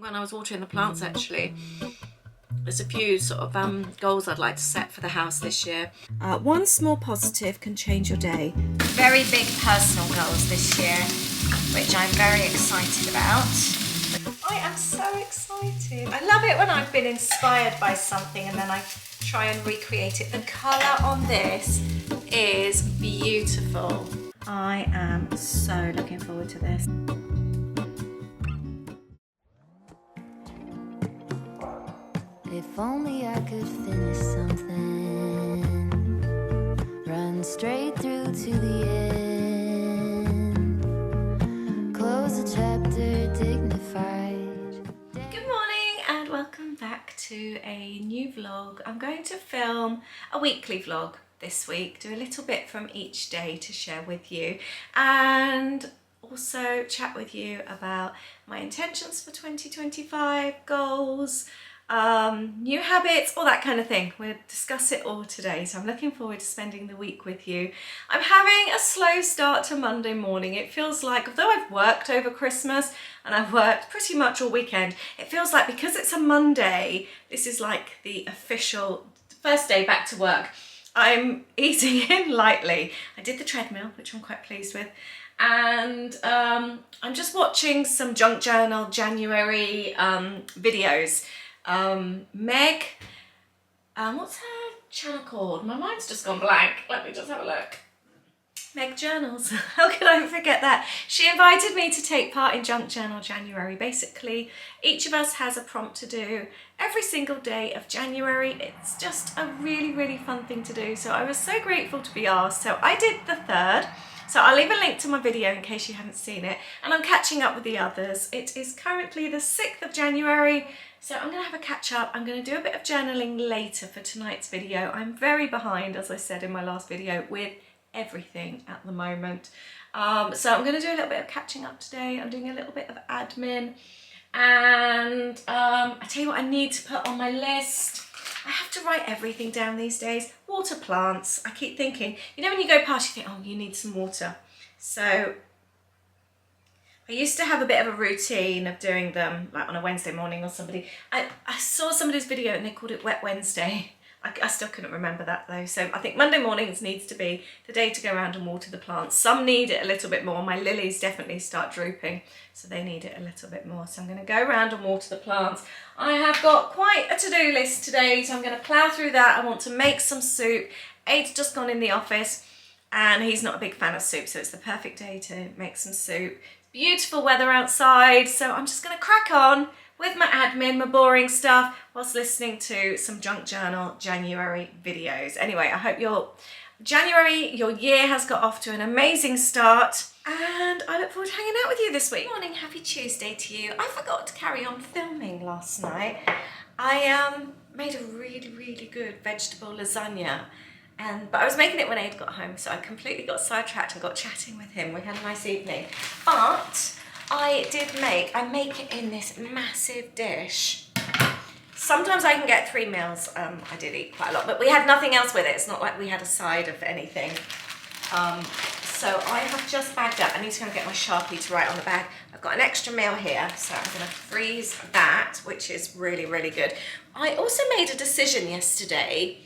When I was watering the plants, actually, there's a few sort of goals I'd like to set for the house this year. One small positive can change your day. Very big personal goals this year, which I'm very excited about. I am so excited. I love it when I've been inspired by something and then I try and recreate it. The colour on this is beautiful. I am so looking forward to this. If only I could finish something, run straight through to the end, close a chapter dignified. Good morning and welcome back to a new vlog. I'm going to film a weekly vlog this week, do a little bit from each day to share with you and also chat with you about my intentions for 2025, goals, new habits, all that kind of thing. We'll discuss it all today, so I'm looking forward to spending the week with you. I'm having a slow start to Monday morning. It feels like, although I've worked over Christmas and I've worked pretty much all weekend, it feels like because it's a Monday, this is like the official first day back to work. I'm easing in lightly. I did the treadmill, which I'm quite pleased with, and I'm just watching some junk journal January videos. Meg, what's her channel called? My mind's just gone blank. Let me just have a look. Meg Journals. How could I forget that? She invited me to take part in Junk Journal January. Basically, each of us has a prompt to do every single day of January. It's just a really, really fun thing to do. So I was so grateful to be asked. So I did the 3rd. So I'll leave a link to my video in case you haven't seen it. And I'm catching up with the others. It is currently the 6th of January. So I'm going to have a catch up. I'm going to do a bit of journaling later for tonight's video. I'm very behind, as I said in my last video, with everything at the moment. So I'm going to do a little bit of catching up today. I'm doing a little bit of admin. And I tell you what I need to put on my list. I have to write everything down these days. Water plants. I keep thinking, you know when you go past you think, oh, you need some water. So I used to have a bit of a routine of doing them like on a Wednesday morning or somebody. I saw somebody's video and they called it Wet Wednesday. I still couldn't remember that though. So I think Monday mornings needs to be the day to go around and water the plants. Some need it a little bit more. My lilies definitely start drooping, so they need it a little bit more. So I'm going to go around and water the plants. I have got quite a to-do list today, so I'm going to plough through that. I want to make some soup. Aid's just gone in the office and he's not a big fan of soup, so it's the perfect day to make some soup. Beautiful weather outside, so I'm just going to crack on with my admin, my boring stuff, whilst listening to some Junk Journal January videos. Anyway, I hope your year has got off to an amazing start, and I look forward to hanging out with you this week. Good morning, happy Tuesday to you. I forgot to carry on filming last night. I made a really, really good vegetable lasagna. But I was making it when Aid got home, so I completely got sidetracked and got chatting with him. We had a nice evening. But I make it in this massive dish. Sometimes I can get 3 meals. I did eat quite a lot, but we had nothing else with it. It's not like we had a side of anything. So I have just bagged up. I need to go and get my Sharpie to write on the bag. I've got an extra meal here, so I'm going to freeze that, which is really, really good. I also made a decision yesterday.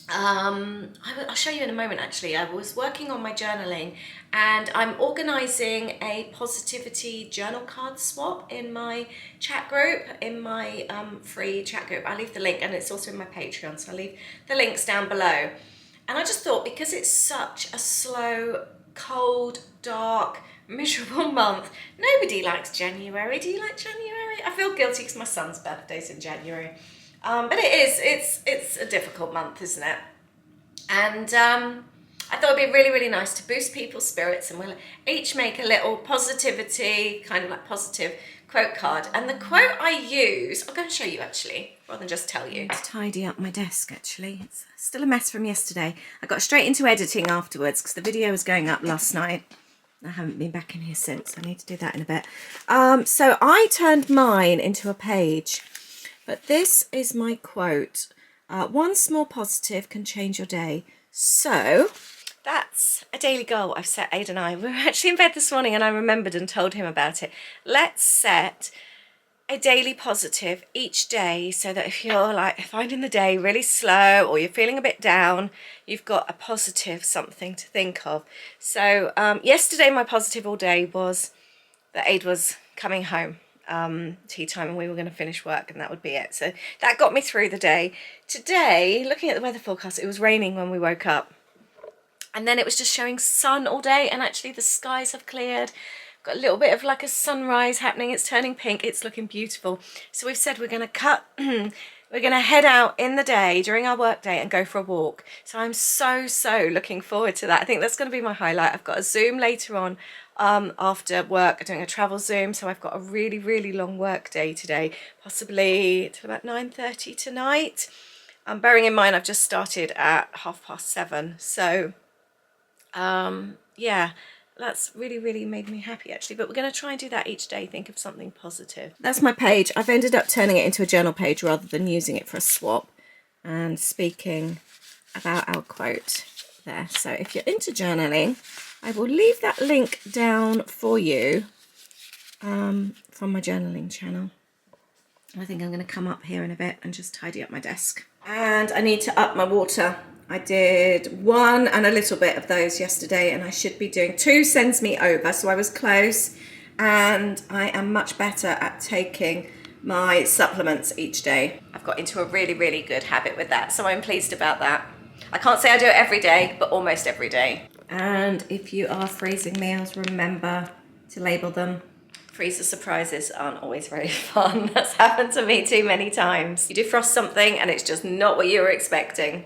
I'll show you in a moment actually. I was working on my journaling and I'm organising a positivity journal card swap in my chat group, in my free chat group. I'll leave the link, and it's also in my Patreon, so I'll leave the links down below. And I just thought, because it's such a slow, cold, dark, miserable month, nobody likes January. Do you like January? I feel guilty because my son's birthday's in January. But it's a difficult month, isn't it? And I thought it'd be really, really nice to boost people's spirits, and we'll each make a little positivity, kind of like positive quote card. And the quote I use, I'm going to show you actually, rather than just tell you. To tidy up my desk actually. It's still a mess from yesterday. I got straight into editing afterwards because the video was going up last night. I haven't been back in here since. I need to do that in a bit. So I turned mine into a page. But this is my quote. One small positive can change your day. So that's a daily goal I've set, Aid and I. We were actually in bed this morning and I remembered and told him about it. Let's set a daily positive each day, so that if you're like finding the day really slow or you're feeling a bit down, you've got a positive something to think of. So yesterday my positive all day was that Aid was coming home, tea time, and we were going to finish work and that would be it. So that got me through the day. Today, looking at the weather forecast, it was raining when we woke up, and then it was just showing sun all day, and actually the skies have cleared. Got a little bit of like a sunrise happening. It's turning pink. It's looking beautiful. So we've said we're going to we're going to head out in the day during our work day and go for a walk. So I'm so looking forward to that. I think that's going to be my highlight. I've got a Zoom later on after work. I'm doing a travel Zoom. So I've got a really long work day today, possibly till about 9:30 tonight. Bearing in mind I've just started at 7:30. So yeah. That's really made me happy actually, but we're going to try and do that each day, think of something positive. That's my page. I've ended up turning it into a journal page rather than using it for a swap and speaking about our quote there. So if you're into journaling, I will leave that link down for you from my journaling channel. I think I'm going to come up here in a bit and just tidy up my desk. And I need to up my water. I did 1 and a little bit of those yesterday, and I should be doing 2. Sends me over, so I was close, and I am much better at taking my supplements each day. I've got into a really good habit with that, so I'm pleased about that. I can't say I do it every day, but almost every day. And if you are freezing meals, remember to label them. Freezer surprises aren't always very fun. That's happened to me too many times. You defrost something and it's just not what you were expecting.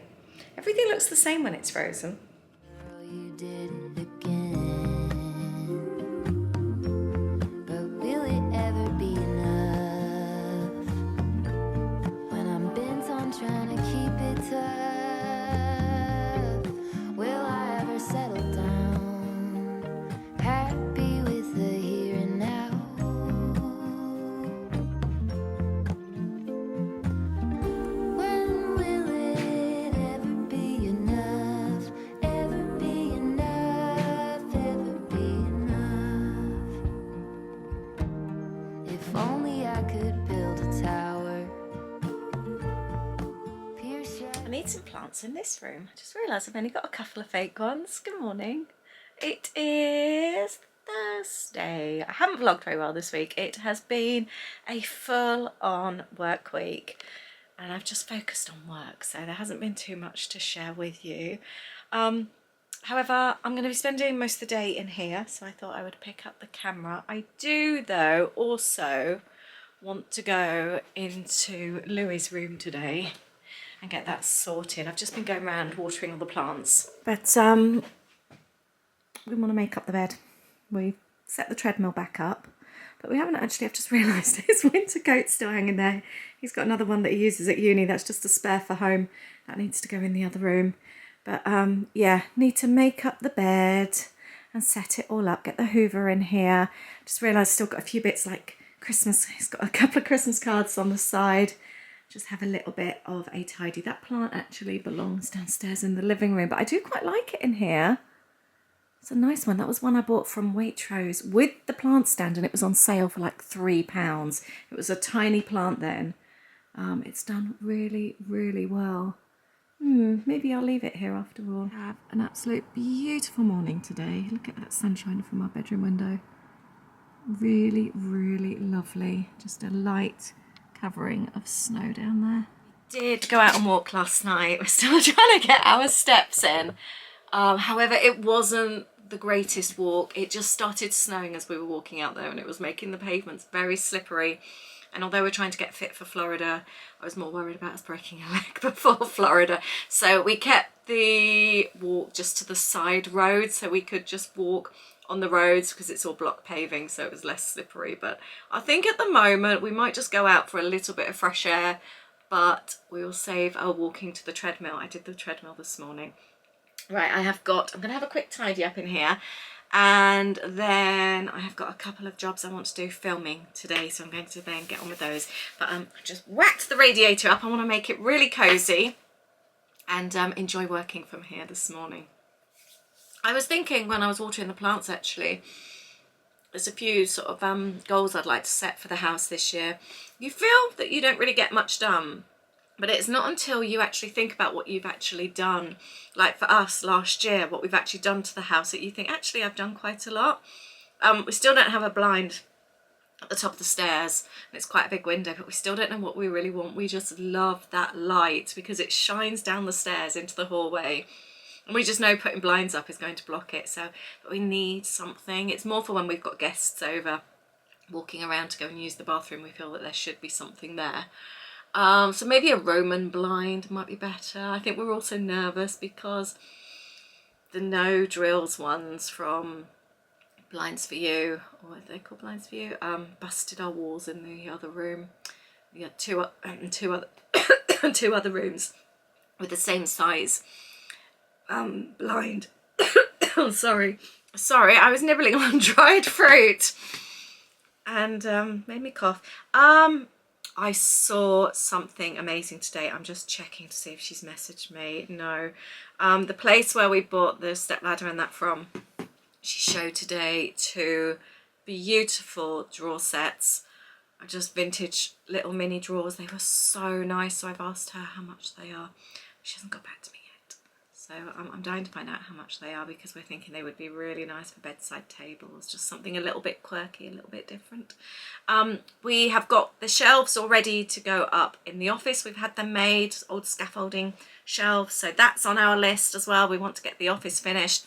Everything looks the same when it's frozen. You did it again, but will it ever be enough? When I'm bent on trying to keep it tough, will I ever settle down, happy with the here and now? I need some plants in this room. I just realised I've only got a couple of fake ones. Good morning. It is Thursday. I haven't vlogged very well this week. It has been a full-on work week and I've just focused on work, so there hasn't been too much to share with you. However, I'm going to be spending most of the day in here, so I thought I would pick up the camera. I do, though, also want to go into Louie's room today and get that sorted. I've just been going around watering all the plants. But we want to make up the bed. We've set the treadmill back up, but we haven't actually. I've just realised his winter coat's still hanging there. He's got another one that he uses at uni. That's just a spare for home. That needs to go in the other room. But yeah, need to make up the bed and set it all up. Get the Hoover in here. Just realised I've still got a few bits like Christmas. He's got a couple of Christmas cards on the side. Just have a little bit of a tidy. That plant actually belongs downstairs in the living room, but I do quite like it in here. It's a nice one. That was one I bought from Waitrose with the plant stand, and it was on sale for like £3. It was a tiny plant then. It's done really well. Maybe I'll leave it here after all. Have an absolute beautiful morning today. Look at that sunshine from our bedroom window. Really lovely. Just a light covering of snow down there. We did go out and walk last night. We're still trying to get our steps in. However, it wasn't the greatest walk. It just started snowing as we were walking out there, and it was making the pavements very slippery. And although we're trying to get fit for Florida, I was more worried about us breaking a leg before Florida. So we kept the walk just to the side road so we could just walk on the roads because it's all block paving, so it was less slippery. But I think at the moment we might just go out for a little bit of fresh air, but we will save our walking to the treadmill. I did the treadmill this morning. Right, I'm going to have a quick tidy up in here, and then I have got a couple of jobs I want to do filming today, so I'm going to then get on with those. But I just whacked the radiator up. I want to make it really cozy and enjoy working from here this morning. I was thinking when I was watering the plants actually there's a few sort of goals I'd like to set for the house this year. You feel that you don't really get much done, but it's not until you actually think about what you've actually done, like for us last year, what we've actually done to the house, that you think, actually, I've done quite a lot. We still don't have a blind at the top of the stairs, and it's quite a big window, but we still don't know what we really want. We just love that light because it shines down the stairs into the hallway, and we just know putting blinds up is going to block it. So, but we need something. It's more for when we've got guests over walking around to go and use the bathroom. We feel that there should be something there. So maybe a Roman blind might be better. I think we're also nervous because the no drills ones from Blinds for You, or what are they called, Blinds for You, busted our walls in the other room. We had two other rooms with the same size blind. Oh, sorry, I was nibbling on dried fruit and made me cough. I saw something amazing today. I'm just checking to see if she's messaged me. No. The place where we bought the stepladder and that from, she showed today 2 beautiful drawer sets. Just vintage little mini drawers. They were so nice. So I've asked her how much they are. She hasn't got back to me yet. So I'm dying to find out how much they are, because we're thinking they would be really nice for bedside tables. Just something a little bit quirky, a little bit different. We have got the shelves all ready to go up in the office. We've had them made, old scaffolding shelves. So that's on our list as well. We want to get the office finished.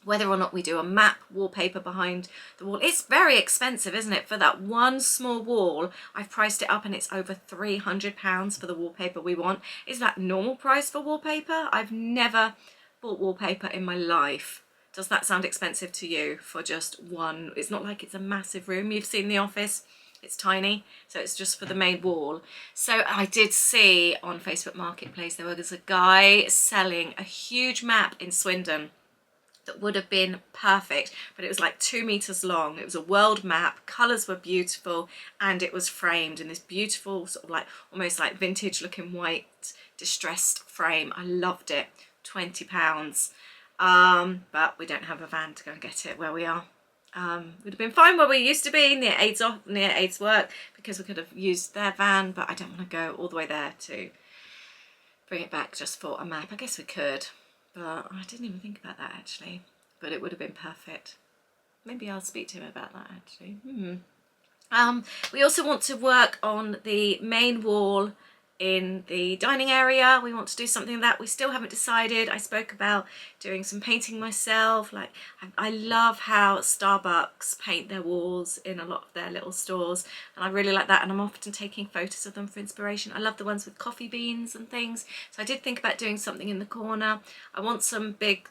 Whether or not we do a map wallpaper behind the wall. It's very expensive, isn't it? For that one small wall, I've priced it up and it's over £300 for the wallpaper we want. Is that normal price for wallpaper? I've never bought wallpaper in my life. Does that sound expensive to you for just one? It's not like it's a massive room. You've seen the office. It's tiny, so it's just for the main wall. So I did see on Facebook Marketplace there was a guy selling a huge map in Swindon that would have been perfect, but it was like 2 meters long. It was a world map, colours were beautiful, and it was framed in this beautiful sort of like almost like vintage looking white distressed frame. I loved it. £20. But we don't have a van to go and get it where we are. Would have been fine where we used to be, near Aids work, because we could have used their van, but I don't want to go all the way there to bring it back just for a map. I guess we could, but I didn't even think about that actually, but it would have been perfect. Maybe I'll speak to him about that actually. We also want to work on the main wall in the dining area. We want to do something that we still haven't decided. I spoke about doing some painting myself. Like I love how Starbucks paint their walls in a lot of their little stores, and I really like that, and I'm often taking photos of them for inspiration. I love the ones with coffee beans and things, so I did think about doing something in the corner. I want some big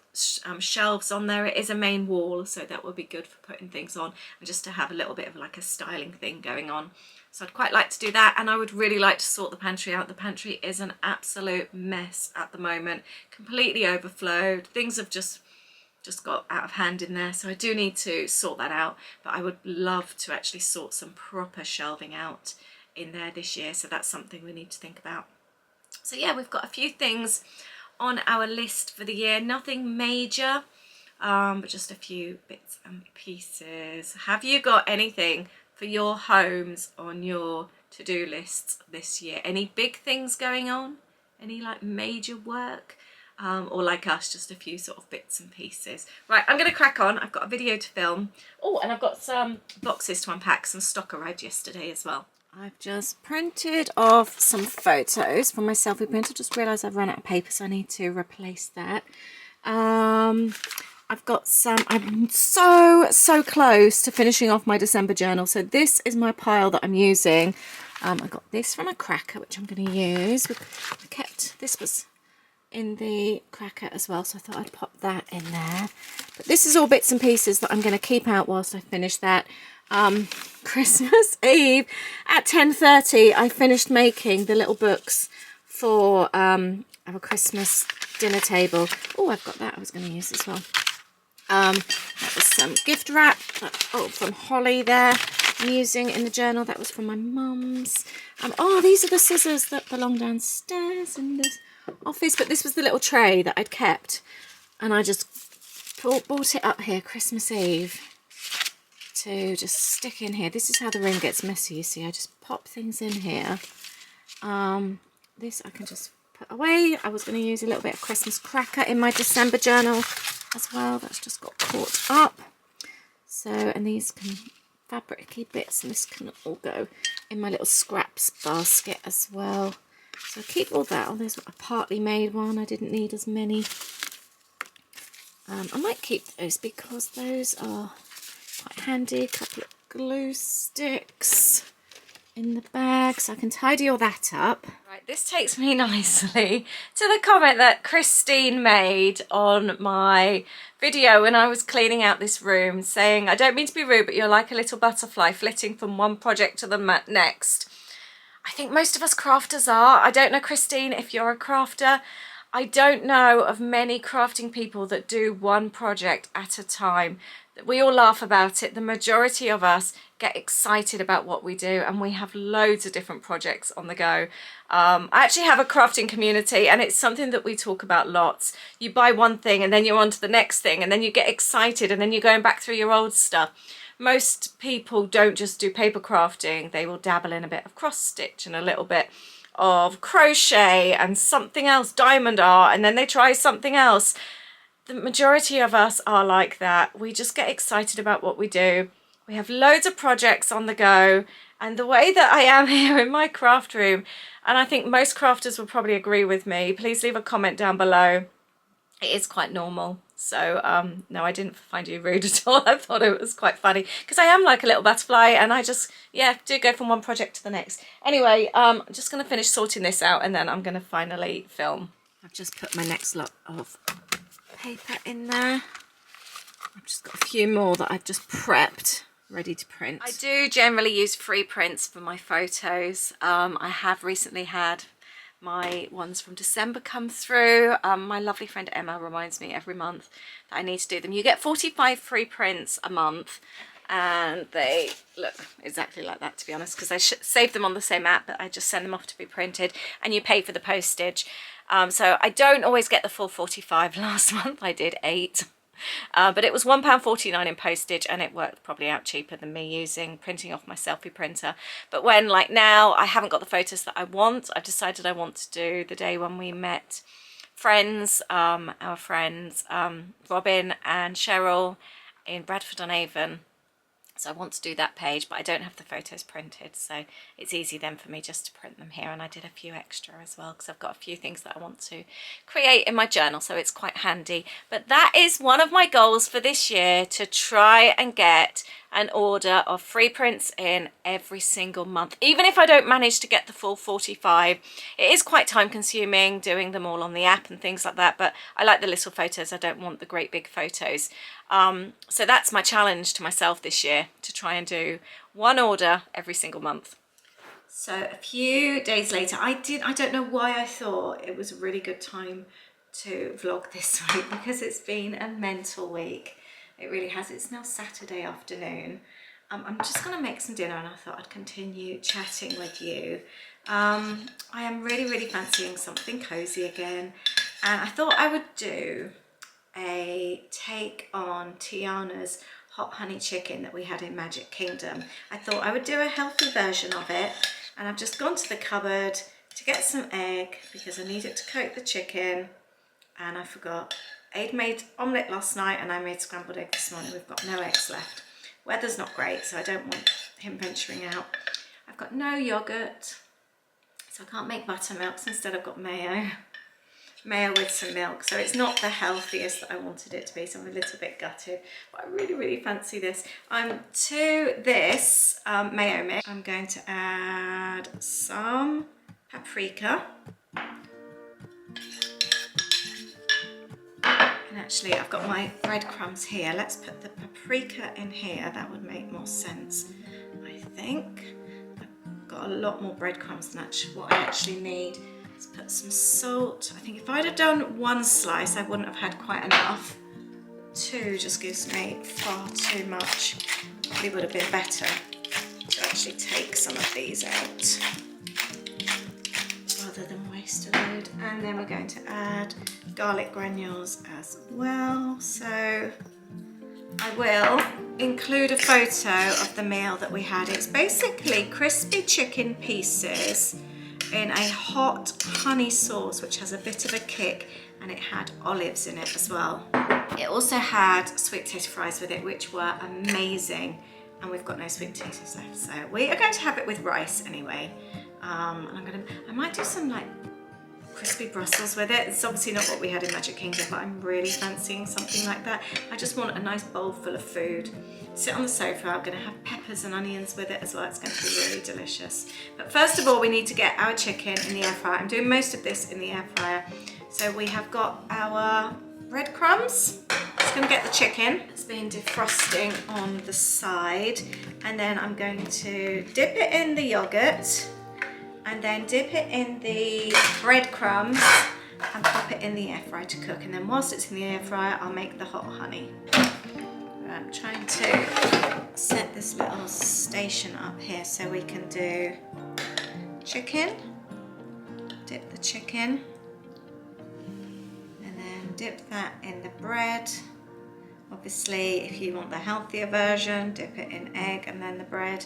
shelves on there. It is a main wall, so that would be good for putting things on and just to have a little bit of like a styling thing going on. So I'd quite like to do that, and I would really like to sort the pantry out. The pantry is an absolute mess at the moment, completely overflowed. Things have just got out of hand in there, so I do need to sort that out. But I would love to actually sort some proper shelving out in there this year, so that's something we need to think about. So yeah, we've got a few things on our list for the year, nothing major, but just a few bits and pieces. Have you got anything for your homes on your to-do lists this year? Any big things going on? Any like major work? Or like us, just a few sort of bits and pieces. Right, I'm going to crack on. I've got a video to film. Oh, and I've got some boxes to unpack. Some stock arrived yesterday as well. I've just printed off some photos from my selfie printer. Just realised I've run out of paper, so I need to replace that. I've got some, I'm so close to finishing off my December journal. So this is my pile that I'm using. I got this from a cracker, which I'm going to use. I kept, this was in the cracker as well, so I thought I'd pop that in there. But this is all bits and pieces that I'm going to keep out whilst I finish that. Christmas Eve at 10:30, I finished making the little books for our Christmas dinner table. Oh, I've got that I was going to use as well. That was some gift wrap from Holly there I'm using in the journal. That was from my mum's. Oh, these are the scissors that belong downstairs in this office, but this was the little tray that I'd kept, and I just brought it up here Christmas Eve to just stick in here. This is how the room gets messy, you see. I just pop things in here. This I can just put away. I was going to use a little bit of Christmas cracker in my December journal as well. That's just got caught up. So, and these can fabricy bits, and this can all go in my little scraps basket as well. So keep all that. Oh, there's a partly made one. I didn't need as many. I might keep those because those are quite handy. A couple of glue sticks in the bag, so I can tidy all that up. Right, this takes me nicely to the comment that Christine made on my video when I was cleaning out this room, saying, I don't mean to be rude, but you're like a little butterfly flitting from one project to the next. I think most of us crafters are. I don't know, Christine, if you're a crafter. I don't know of many crafting people that do one project at a time. We all laugh about it. The majority of us get excited about what we do, and we have loads of different projects on the go. I actually have a crafting community, and it's something that we talk about lots. You buy one thing and then you're on to the next thing, and then you get excited, and then you're going back through your old stuff. Most people don't just do paper crafting. They will dabble in a bit of cross stitch and a little bit of crochet and something else, diamond art, and then they try something else. The majority of us are like that. We just get excited about what we do. We have loads of projects on the go, and the way that I am here in my craft room, and I think most crafters will probably agree with me, please leave a comment down below. It is quite normal. So no, I didn't find you rude at all. I thought it was quite funny because I am like a little butterfly, and I just, yeah, do go from one project to the next. Anyway, I'm just going to finish sorting this out, and then I'm going to finally film. I've just put my next lot of paper in there. I've just got a few more that I've just prepped, ready to print. I do generally use free prints for my photos. I have recently had my ones from December come through. My lovely friend Emma reminds me every month that I need to do them. You get 45 free prints a month, and they look exactly like that, to be honest, because I save them on the same app, but I just send them off to be printed, and you pay for the postage. So I don't always get the full 45. Last month I did 8. But it was £1.49 in postage, and it worked probably out cheaper than me printing off my selfie printer. But when, like now, I haven't got the photos that I want, I've decided I want to do the day when we met friends, our friends Robin and Cheryl in Bradford-on-Avon. So I want to do that page, but I don't have the photos printed, so it's easy then for me just to print them here. And I did a few extra as well because I've got a few things that I want to create in my journal, so it's quite handy. But that is one of my goals for this year, to try and get an order of free prints in every single month. Even if I don't manage to get the full 45, it is quite time consuming doing them all on the app and things like that, but I like the little photos. I don't want the great big photos. So that's my challenge to myself this year, to try and do one order every single month. So a few days later, I don't know why I thought it was a really good time to vlog this week, because it's been a mental week. It really has. It's now Saturday afternoon. I'm just going to make some dinner, and I thought I'd continue chatting with you. I am really fancying something cozy again, and I thought I would do a take on Tiana's hot honey chicken that we had in Magic Kingdom. I thought I would do a healthy version of it, and I've just gone to the cupboard to get some egg because I need it to coat the chicken, and I forgot. Aid made omelette last night, and I made scrambled egg this morning. We've got no eggs left. Weather's not great, so I don't want him venturing out. I've got no yogurt, so I can't make buttermilk, so instead I've got mayo with some milk. So it's not the healthiest that I wanted it to be, so I'm a little bit gutted, but I really fancy this. To this mayo mix, I'm going to add some paprika. And actually, I've got my breadcrumbs here. Let's put the paprika in here. That would make more sense, I think. I've got a lot more breadcrumbs than what I actually need. Let's put some salt. I think if I'd have done one slice, I wouldn't have had quite enough. 2 just gives me far too much. Probably would have been better to actually take some of these out rather than waste a load. And then we're going to add garlic granules as well. So I will include a photo of the meal that we had. It's basically crispy chicken pieces in a hot honey sauce, which has a bit of a kick, and it had olives in it as well. It also had sweet potato fries with it, which were amazing, and we've got no sweet potatoes left, so we are going to have it with rice anyway. And I might do some like crispy Brussels with it. It's obviously not what we had in Magic Kingdom, but I'm really fancying something like that. I just want a nice bowl full of food. Sit on the sofa. I'm going to have peppers and onions with it as well. It's going to be really delicious. But first of all, we need to get our chicken in the air fryer. I'm doing most of this in the air fryer. So we have got our breadcrumbs. Just going to get the chicken. It's been defrosting on the side. And then I'm going to dip it in the yogurt, and then dip it in the breadcrumbs and pop it in the air fryer to cook. And then whilst it's in the air fryer, I'll make the hot honey. I'm trying to set this little station up here so we can do chicken. Dip the chicken, and then dip that in the bread. Obviously, if you want the healthier version, dip it in egg and then the bread.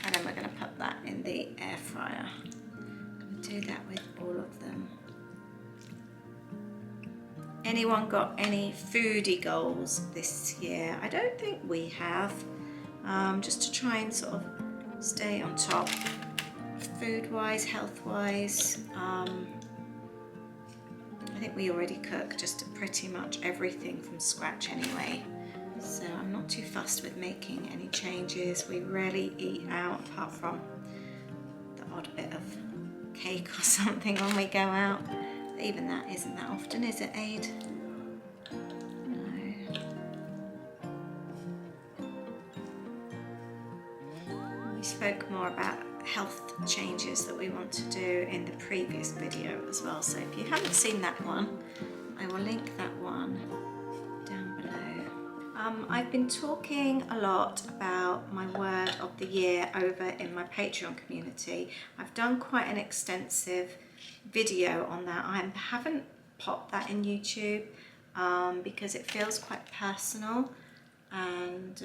And then we're going to put that in the air fryer. I'm going to do that with all of them. Anyone got any foodie goals this year? I don't think we have. Just to try and sort of stay on top, food-wise, health-wise. I think we already cook just pretty much everything from scratch anyway. So I'm not too fussed with making any changes. We rarely eat out apart from the odd bit of cake or something when we go out. Even that isn't that often, is it, Aid? No. We spoke more about health changes that we want to do in the previous video as well. So if you haven't seen that one, I will link that one down below. I've been talking a lot about my word of the year over in my Patreon community. I've done quite an extensive video on that. I haven't popped that in YouTube because it feels quite personal, and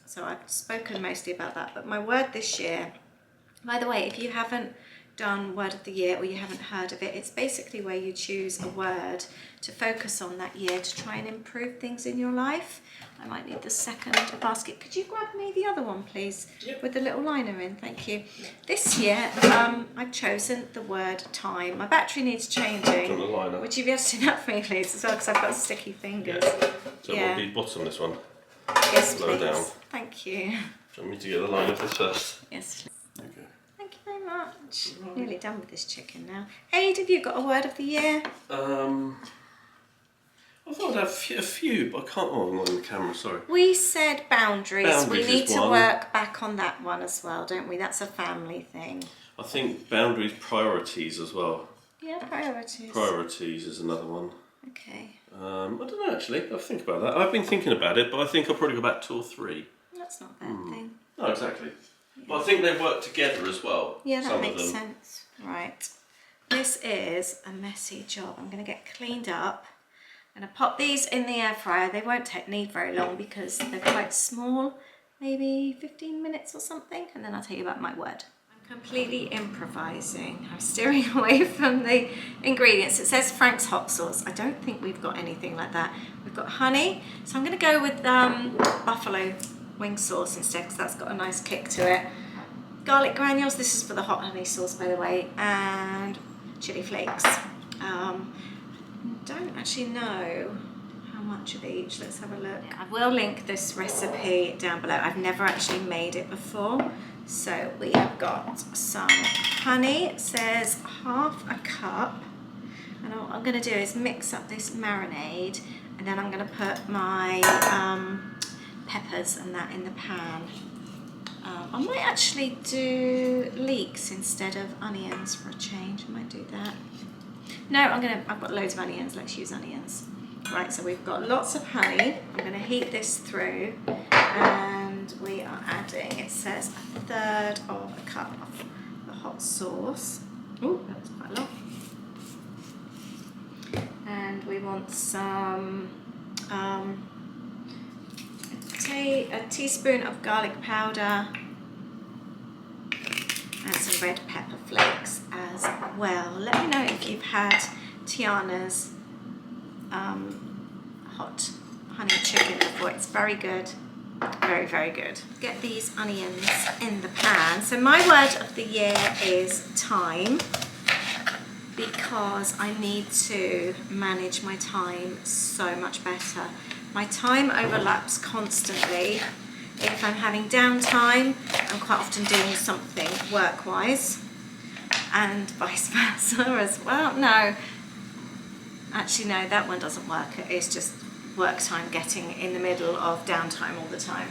so I've spoken mostly about that. But my word this year, by the way, if you haven't done word of the year or you haven't heard of it, it's basically where you choose a word to focus on that year to try and improve things in your life. I might need the second basket. Could you grab me the other one, please? Yep. With the little liner in, thank you. This year, I've chosen the word time. My battery needs changing. Would you be able to do that for me, please, as well, because I've got sticky fingers. Yeah. So yeah. We'll be bottom this one. Yes, lower please. Down. Thank you. Do you want me to get the line of this first? Yes, please. Okay. Thank you very much. Right. Nearly done with this chicken now. Aid, have you got a word of the year? I thought I'd have a few, but I can't. Oh, I'm not in the camera, sorry. We said boundaries. We need to one. work back on that one as well, don't we? That's a family thing. I think boundaries, priorities as well. Yeah, priorities. Priorities is another one. Okay. I don't know, actually. I'll think about that. I've been thinking about it, but I think I'll probably go back 2 or 3. That's not a bad thing. No, exactly. Yeah. But I think they work together as well. Yeah, that makes sense. Right. This is a messy job. I'm going to get cleaned up. I'm going to pop these in the air fryer. They won't need very long because they're quite small, maybe 15 minutes or something, and then I'll tell you about my word. I'm completely improvising. I'm steering away from the ingredients. It says Frank's hot sauce. I don't think we've got anything like that. We've got honey, so I'm going to go with buffalo wing sauce instead because that's got a nice kick to it. Garlic granules, this is for the hot honey sauce, by the way, and chili flakes. Don't actually know how much of each. Let's have a look. I will link this recipe down below. I've never actually made it before. So we have got some honey. It says half a cup. And what I'm going to do is mix up this marinade, and then I'm going to put my peppers and that in the pan. I might actually do leeks instead of onions for a change. I might do that. No, I've got loads of onions. Let's use onions. Right, so we've got lots of honey. I'm going to heat this through, and we are adding, it says, 1/3 of a cup of the hot sauce. Oh, that was quite a lot. And we want some a teaspoon of garlic powder and some red pepper flakes as well. Let me know if you've had Tiana's hot honey chicken before. It's very good. Very, very good. Get these onions in the pan. So my word of the year is time, because I need to manage my time so much better. My time overlaps constantly. If I'm having downtime, I'm quite often doing something work-wise, and vice versa as well. No, actually no, that one doesn't work. It's just work time getting in the middle of downtime all the time.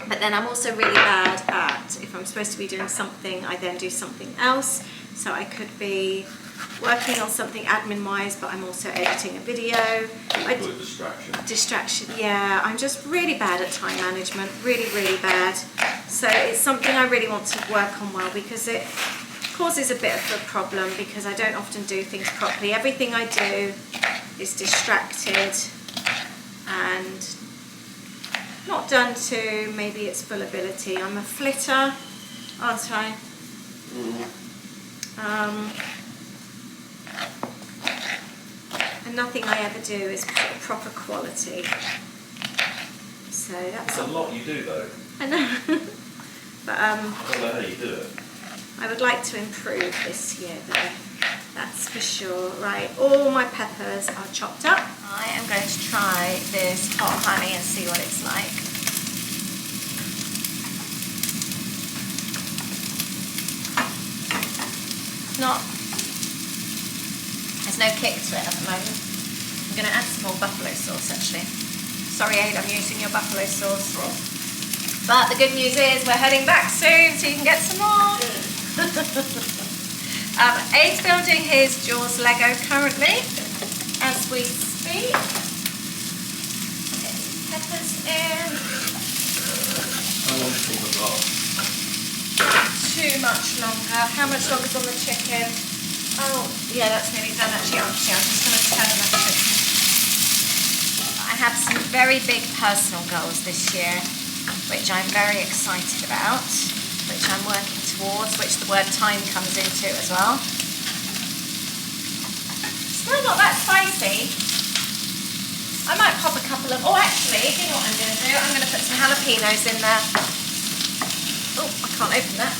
But then I'm also really bad at, if I'm supposed to be doing something, I then do something else. So I could be working on something admin-wise, but I'm also editing a video. Distraction, yeah. I'm just really bad at time management, really, really bad. So it's something I really want to work on well, because it causes a bit of a problem, because I don't often do things properly. Everything I do is distracted and not done to maybe its full ability. I'm a flitter, aren't I? And nothing I ever do is proper quality. So that's a lot you do though. I know. But I don't know how you do it. I would like to improve this year though, that's for sure. Right, all my peppers are chopped up. I am going to try this hot honey and see what it's like. There's no kick to it at the moment. I'm going to add some more buffalo sauce actually. Sorry Aid, I'm using your buffalo sauce. But the good news is we're heading back soon, so you can get some more. Aid's building his Jaws Lego currently, as we speak. Get these peppers in. How long do you think I've got? Too much longer. How much longer is on the chicken? Oh, yeah, that's nearly done actually. I'm just going to turn that chicken. I have some very big personal goals this year, which I'm very excited about, which I'm working towards, which the word time comes into as well. Still not that spicy. I might pop a couple of, actually, you know what I'm going to do? I'm going to put some jalapenos in there. Oh, I can't open that.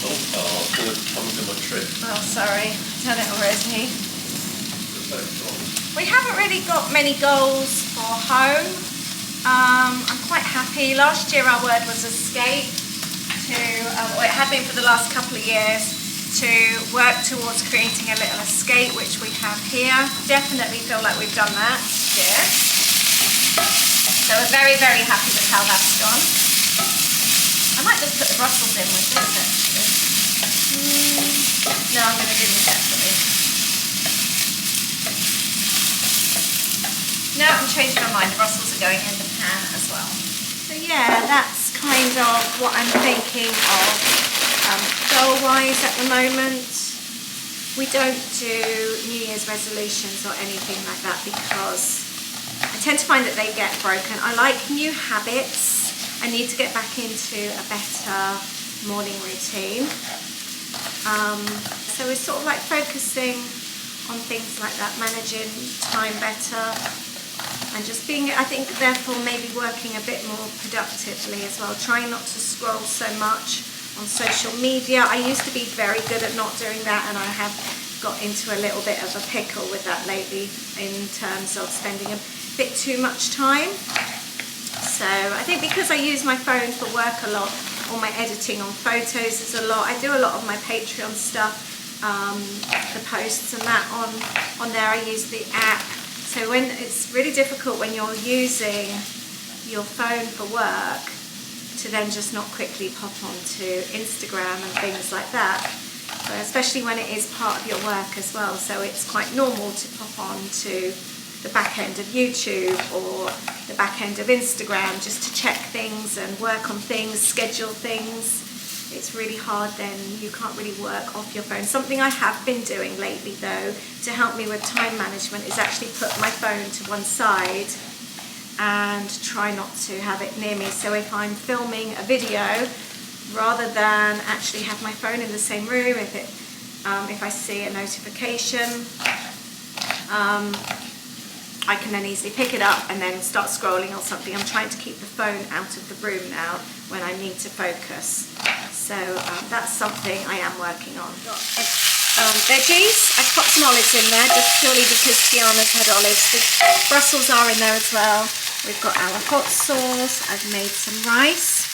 It's going to come to my trick. Oh, sorry. I've done it already. We haven't really got many goals for home. I'm quite happy. Last year our word was escape, or it had been for the last couple of years, to work towards creating a little escape, which we have here. Definitely feel like we've done that here. So we're very, very happy with how that's gone. I might just put the Brussels in with this actually. No, I'm going to do them separately. No, I'm changing my mind. The Brussels are going in the pan as well. So yeah, that's kind of what I'm thinking of goal-wise at the moment. We don't do New Year's resolutions or anything like that because I tend to find that they get broken. I like new habits. I need to get back into a better morning routine. So we're sort of like focusing on things like that, managing time better, and just being, I think, therefore maybe working a bit more productively as well, trying not to scroll so much on social media. I used to be very good at not doing that, and I have got into a little bit of a pickle with that lately in terms of spending a bit too much time. So I think because I use my phone for work a lot, all my editing on photos is a lot. I do a lot of my Patreon stuff, the posts and that on there. I use the app. So when it's really difficult when you're using your phone for work to then just not quickly pop onto Instagram and things like that, so especially when it is part of your work as well. So it's quite normal to pop onto the back end of YouTube or the back end of Instagram just to check things and work on things, schedule things. it's really hard then, you can't really work off your phone. Something I have been doing lately though to help me with time management is actually put my phone to one side and try not to have it near me. So if I'm filming a video, rather than actually have my phone in the same room, if I see a notification, I can then easily pick it up and then start scrolling or something. I'm trying to keep the phone out of the room now when I need to focus. So that's something I am working on. Veggies, I've put some olives in there just purely because Tiana's had olives. The Brussels are in there as well. We've got our hot sauce. I've made some rice.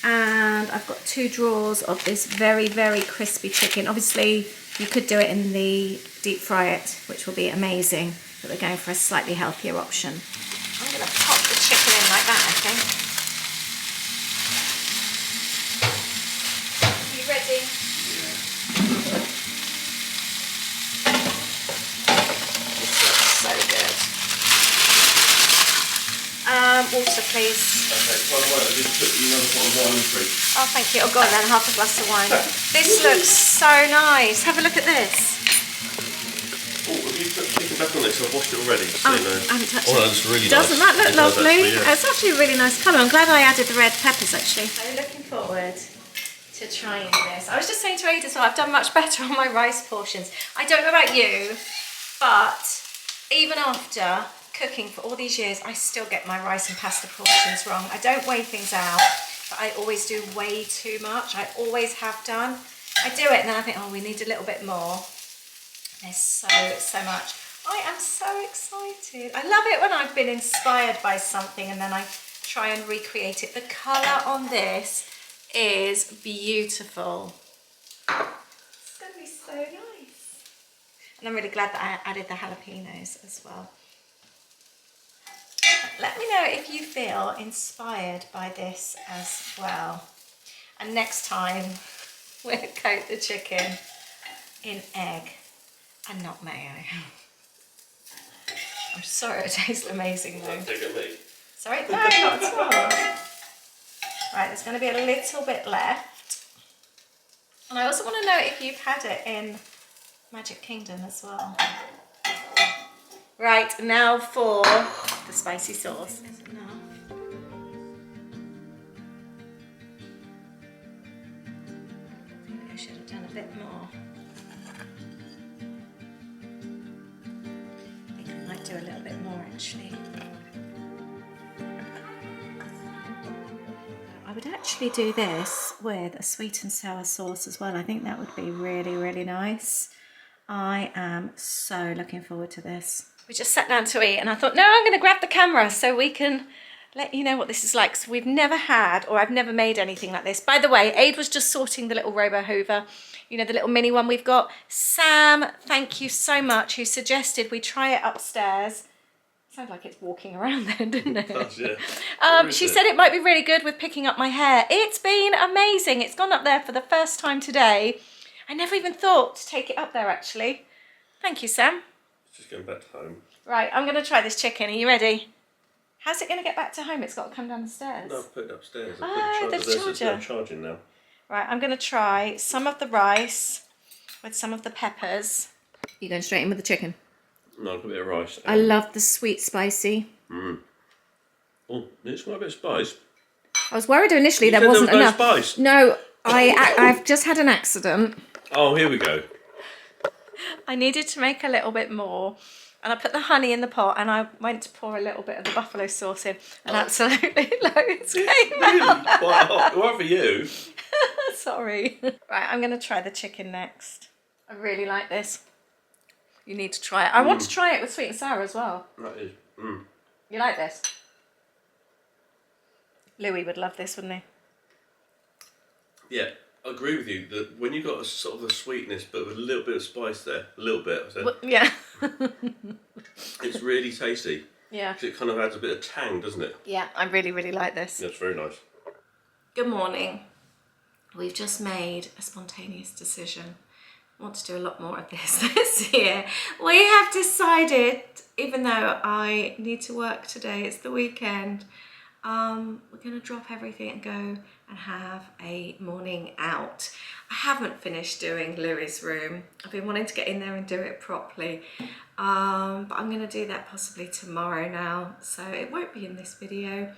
And I've got 2 drawers of this very, very crispy chicken. Obviously, you could do it in the deep fry it, which will be amazing. But we're going for a slightly healthier option. I'm going to pop the chicken in like that, I think. You ready? Yeah. This looks so good. Water, please. Okay, by the way, I did put you another one of wine in the fridge. Oh, thank you. Oh, go on then, half a glass of wine. This looks so nice. Have a look at this. Oh, have you put chicken back on this? I've washed it already. So I haven't touched it. Oh, that's really Doesn't nice. that look It does lovely? actually, yeah. It's actually a really nice colour. I'm glad I added the red peppers actually. So looking forward to trying this. I was just saying to Ada as well, I've done much better on my rice portions. I don't know about you, but even after cooking for all these years, I still get my rice and pasta portions wrong. I don't weigh things out, but I always do way too much. I always have done. I do it and then I think, oh, we need a little bit more. There's so much. I am so excited. I love it when I've been inspired by something and then I try and recreate it. The colour on this is beautiful. It's going to be so nice. And I'm really glad that I added the jalapenos as well. Let me know if you feel inspired by this as well. And next time we'll coat the chicken in egg and not mayo. I'm sorry, it tastes amazing though. Don't take it me. Sorry? No, not at all. Right, there's going to be a little bit left. And I also want to know if you've had it in Magic Kingdom as well. Right, now for the spicy sauce. Is enough? Maybe I should have done a bit more. I think I might do a little bit more actually. I would actually do this with a sweet and sour sauce as well. I think that would be really, really nice. I am so looking forward to this. We just sat down to eat and I thought, no, I'm going to grab the camera so we can let you know what this is like. So we've never had, or I've never made anything like this. By the way, Aid was just sorting the little Robo Hoover, you know, the little mini one we've got. Sam, thank you so much, who suggested we try it upstairs. Sounds like it's walking around then, didn't it? It does, yeah. She said it might be really good with picking up my hair. It's been amazing. It's gone up there for the first time today. I never even thought to take it up there actually. Thank you, Sam. Just going back home. Right, I'm going to try this chicken. Are you ready? How's it going to get back to home? It's got to come down the stairs. No, I've put it upstairs. Oh, the There's charger. no charging now. Right, I'm going to try some of the rice with some of the peppers. You're going straight in with the chicken. No, a bit of rice. I love the sweet spicy. Oh, it's got a bit of spice. I was worried initially You there said wasn't there was no enough. spice. No, I've just had an accident. Oh, here we go. I needed to make a little bit more. And I put the honey in the pot and I went to pour a little bit of the buffalo sauce in and absolutely loads came out. Quite hot. Well, for you. Sorry. Right, I'm going to try the chicken next. I really like this. You need to try it. I want to try it with sweet and sour as well. That is. You like this? Louis would love this, wouldn't he? Yeah, I agree with you that when you've got a sort of a sweetness but with a little bit of spice there, a little bit, I said, Well, yeah. it's really tasty. Yeah. 'Cause it kind of adds a bit of tang, doesn't it? Yeah, I really, really like this. Yeah, it's very nice. Good morning. We've just made a spontaneous decision. I want to do a lot more of this year. We have decided, even though I need to work today, it's the weekend, we're going to drop everything and go and have a morning out. I haven't finished doing Louie's room. I've been wanting to get in there and do it properly, but I'm going to do that possibly tomorrow now, so it won't be in this video.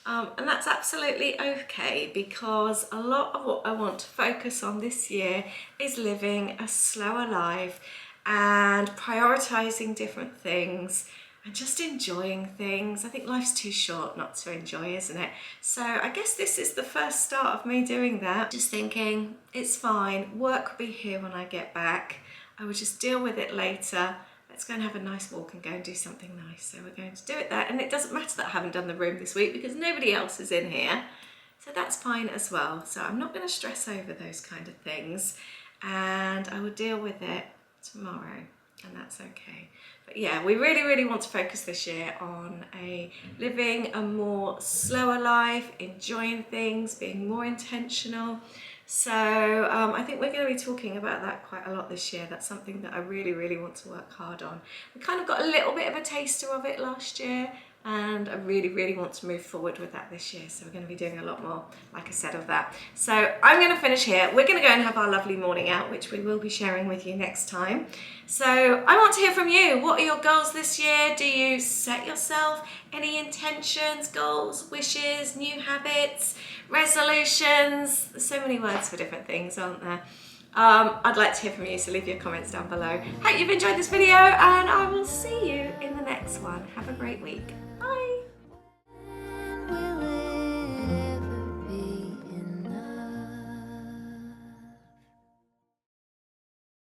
And that's absolutely okay, because a lot of what I want to focus on this year is living a slower life and prioritising different things and just enjoying things. I think life's too short not to enjoy, isn't it? So I guess this is the first start of me doing that. Just thinking, it's fine, work will be here when I get back. I will just deal with it later. Let's go and have a nice walk and go and do something nice. So we're going to do it there. And it doesn't matter that I haven't done the room this week because nobody else is in here. So that's fine as well. So I'm not going to stress over those kind of things. And I will deal with it tomorrow. And that's okay. But yeah, we really want to focus this year on living a more slower life, enjoying things, being more intentional. So I think we're going to be talking about that quite a lot this year. That's something that I really want to work hard on. We kind of got a little bit of a taster of it last year, and I really want to move forward with that this year. So we're going to be doing a lot more, like I said, of that. So I'm going to finish here. We're going to go and have our lovely morning out, which we will be sharing with you next time. So I want to hear from you. What are your goals this year? Do you set yourself any intentions, goals, wishes, new habits, resolutions? There's so many words for different things, aren't there? I'd like to hear from you, so leave your comments down below. Hope you've enjoyed this video, and I will see you in the next one. Have a great week. Bye.